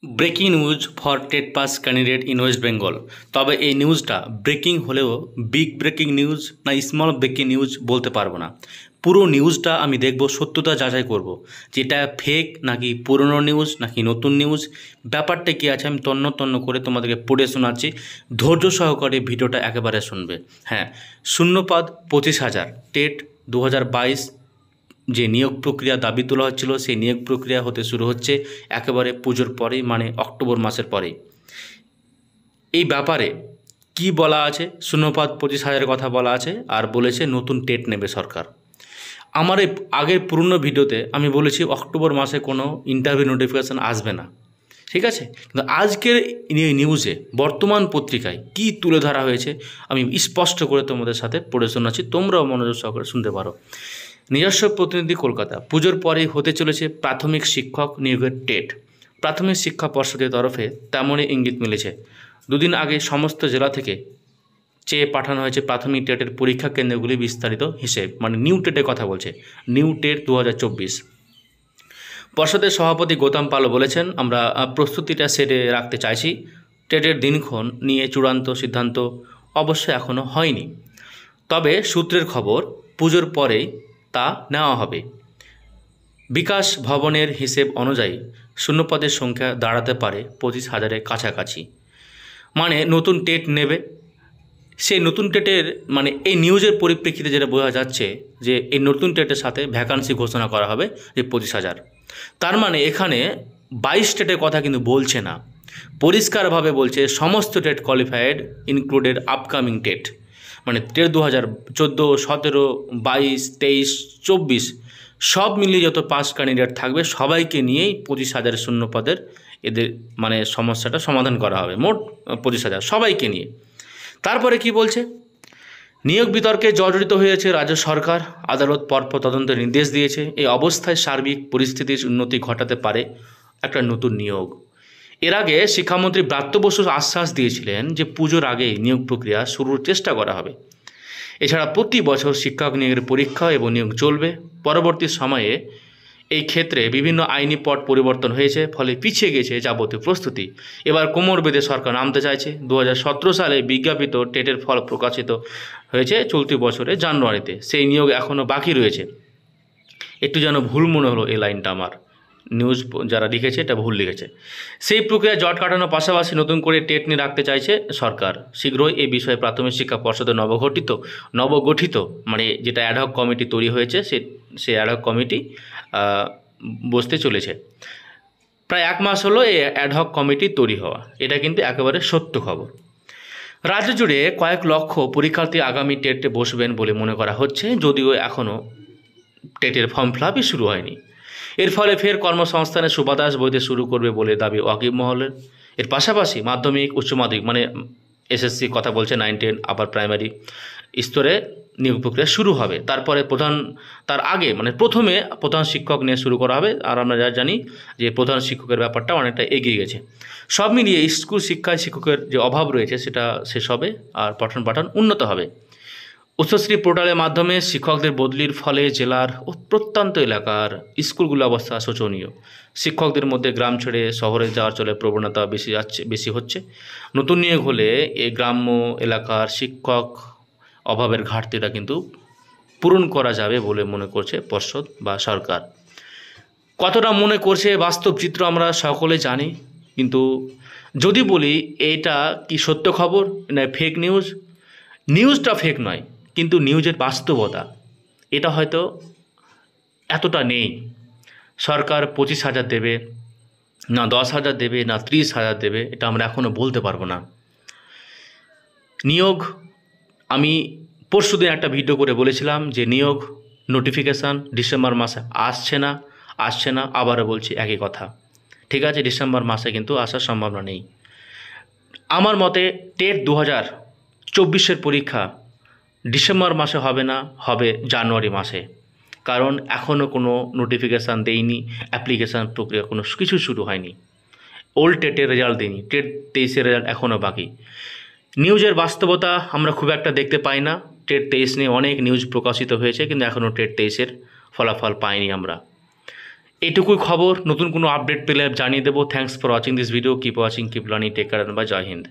Breaking news for TET pass candidate in West Bengal. তবে এই নিউজটা ব্রেকিং হলেও বিগ ব্রেকিং নিউজ না স্মল ব্রেকিং নিউজ বলতে পারবো না। পুরো নিউজটা আমি দেখব, সত্যতা যাচাই করব, যেটা ফেক নাকি পুরনো নিউজ নাকি নতুন নিউজ, ব্যাপারটা কী আছে আমি তন্ন তন্ন করে তোমাদেরকে পড়ে শোনাচ্ছি। ধৈর্য সহকারে ভিডিওটা একেবারে শুনবে। হ্যাঁ, শূন্যপদ 25,000 টেট 2022 যে নিয়োগ প্রক্রিয়া দাবি তোলা হচ্ছিল, সেই নিয়োগ প্রক্রিয়া হতে শুরু হচ্ছে একেবারে পুজোর পরেই, মানে অক্টোবর মাসের পরেই। এই ব্যাপারে কি বলা আছে? শূন্যপদ 25,000 কথা বলা আছে, আর বলেছে নতুন টেট নেবে সরকার। আমার এই আগের পুরনো ভিডিওতে আমি বলেছি অক্টোবর মাসে কোনো ইন্টারভিউ নোটিফিকেশান আসবে না, ঠিক আছে? কিন্তু আজকের নিউজে বর্তমান পত্রিকায় কি তুলে ধরা হয়েছে আমি স্পষ্ট করে তোমাদের সাথে পড়ে শোনাচ্ছি, তোমরাও মনোযোগ সহকারে শুনতে পারো। নিজস্ব প্রতিনিধি কলকাতা। পুজোর পরেই হতে চলেছে প্রাথমিক শিক্ষক নিয়োগের টেট। প্রাথমিক শিক্ষা পর্ষদের তরফে তেমনই ইঙ্গিত মিলেছে। দুদিন আগে সমস্ত জেলা থেকে চেয়ে পাঠানো হয়েছে প্রাথমিক টেটের পরীক্ষা কেন্দ্রগুলি বিস্তারিত হিসেব, মানে নিউ টেটের কথা বলছে, নিউ টেট 2024। পর্ষদের সভাপতি গৌতম পালও বলেছেন, আমরা প্রস্তুতিটা সেরে রাখতে চাইছি। টেটের দিনক্ষণ নিয়ে চূড়ান্ত সিদ্ধান্ত অবশ্য এখনও হয়নি, তবে সূত্রের খবর পুজোর পরেই তা নেওয়া হবে। বিকাশ ভবনের হিসেব অনুযায়ী শূন্যপদের সংখ্যা দাঁড়াতে পারে 25,000-এর কাছাকাছি। মানে নতুন টেট নেবে। সেই নতুন টেটের মানে এই নিউজের পরিপ্রেক্ষিতে যেটা বোঝা যাচ্ছে যে এই নতুন টেটের সাথে ভ্যাকান্সি ঘোষণা করা হবে যে 25,000। তার মানে এখানে 22 টেটের কথা কিন্তু বলছে না, পরিষ্কারভাবে বলছে সমস্ত TET qualified included upcoming TET. মানে টেট 2014, 17, 22, 23, 24 সব মিলিয়ে যত পাস ক্যান্ডিডেট থাকবে সবাইকে নিয়েই 25,000 শূন্যপদের এদের মানে সমস্যাটা সমাধান করা হবে। মোট 25,000 সবাইকে নিয়ে। তারপরে কি বলছে? নিয়োগ বিতর্কে জর্জরিত হয়েছে রাজ্য সরকার। আদালত পরপর তদন্তের নির্দেশ দিয়েছে। এই অবস্থায় সার্বিক পরিস্থিতির উন্নতি ঘটাতে পারে একটা নতুন নিয়োগ। এর আগে শিক্ষামন্ত্রী ব্রাত্য বসু আশ্বাস দিয়েছিলেন যে পুজোর আগেই নিয়োগ প্রক্রিয়া শুরুর চেষ্টা করা হবে। এছাড়া প্রতি বছর শিক্ষক নিয়োগের পরীক্ষা এবং নিয়োগ চলবে। পরবর্তী সময়ে এই ক্ষেত্রে বিভিন্ন আইনি পট পরিবর্তন হয়েছে, ফলে পিছিয়ে গেছে যাবতীয় প্রস্তুতি। এবার কোমর বেঁধে সরকার নামতে চাইছে। 2017 সালে বিজ্ঞাপিত টেটের ফল প্রকাশিত হয়েছে চলতি বছরে জানুয়ারিতে। সেই নিয়োগ এখনও বাকি রয়েছে। একটু যেন ভুল মনে হলো এই লাইনটা আমার, নিউজ যারা লিখেছে এটা ভুল লিখেছে। সেই প্রক্রিয়ায় জট কাটানোর পাশাপাশি নতুন করে টেট নিয়ে রাখতে চাইছে সরকার। শীঘ্রই এই বিষয়ে প্রাথমিক শিক্ষা পর্ষদের নবগঠিত মানে যেটা অ্যাডহক কমিটি তৈরি হয়েছে, সেই অ্যাডহক কমিটি বসতে চলেছে। প্রায় 1 মাস হলো এই অ্যাডহক কমিটি তৈরি হওয়া, এটা কিন্তু একেবারে সত্য খবর। রাজ্য জুড়ে কয়েক লক্ষ পরীক্ষার্থী আগামী টেটে বসবেন বলে মনে করা হচ্ছে, যদিও এখনও টেটের ফর্ম ফিলআপই শুরু হয়নি। এর ফলে ফের কর্মসংস্থানের সুবাতাস বইতে শুরু করবে বলে দাবি ওয়াকিব মহলের। এর পাশাপাশি মাধ্যমিক, উচ্চ মাধ্যমিক মানে এসএসসি কথা বলছে, 9, 10 আপার প্রাইমারি স্তরে নিয়োগ প্রক্রিয়া শুরু হবে। তারপরে তার আগে মানে প্রথমে প্রধান শিক্ষক নিয়ে শুরু করা হবে। আর আমরা যা জানি যে প্রধান শিক্ষকের ব্যাপারটা অনেকটা এগিয়ে গেছে। সব মিলিয়ে স্কুল শিক্ষায় শিক্ষকের যে অভাব রয়েছে সেটা শেষ হবে, আর পঠন পাঠন উন্নত হবে। উচ্চশ্রী পোর্টালের মাধ্যমে শিক্ষকদের বদলির ফলে জেলার প্রত্যন্ত এলাকার স্কুলগুলোর অবস্থা শোচনীয়। শিক্ষকদের মধ্যে গ্রাম ছেড়ে শহরে যাওয়ার চলে প্রবণতা বেশি হচ্ছে। নতুন নিয়োগ হলে এই গ্রাম্য এলাকার শিক্ষক অভাবের ঘাটতিটা কিন্তু পূরণ করা যাবে বলে মনে করছে পর্ষদ বা সরকার। কতটা মনে করছে বাস্তব চিত্র আমরা সকলে জানি, কিন্তু যদি বলি এটা কি সত্য খবর না ফেক নিউজ, নিউজটা ফেক নয়, কিন্তু নিউজের বাস্তবতা এটা হয়তো এতটা নেই। সরকার 25,000 দেবে না 10,000 দেবে না 30,000 দেবে, এটা আমরা এখনও বলতে পারবো না। নিয়োগ আমি পরশুদিন একটা ভিডিও করে বলেছিলাম যে নিয়োগ নোটিফিকেশান ডিসেম্বর মাসে আসছে না, আবারও বলছি একই কথা। ঠিক আছে, ডিসেম্বর মাসে কিন্তু আসার সম্ভাবনা নেই। আমার মতে টেট 2024-এর পরীক্ষা ডিসেম্বর মাসে হবে না, হবে জানুয়ারি মাসে। কারণ এখনও কোনো নোটিফিকেশান দেয়নি, অ্যাপ্লিকেশান প্রক্রিয়া কোনো কিছু শুরু হয়নি। ওল্ড টেটের রেজাল্ট দেয়নি, টেট 23-এর রেজাল্ট এখনও বাকি। নিউজের বাস্তবতা আমরা খুব একটা দেখতে পাই না। টেট 23 নিয়ে অনেক নিউজ প্রকাশিত হয়েছে, কিন্তু এখনও টেট 23-এর ফলাফল পাইনি আমরা। এটুকুই খবর, নতুন কোনো আপডেট পেলে জানিয়ে দেবো। Thanks for watching this video, keep watching, keep learning, take care, বা জয় হিন্দ।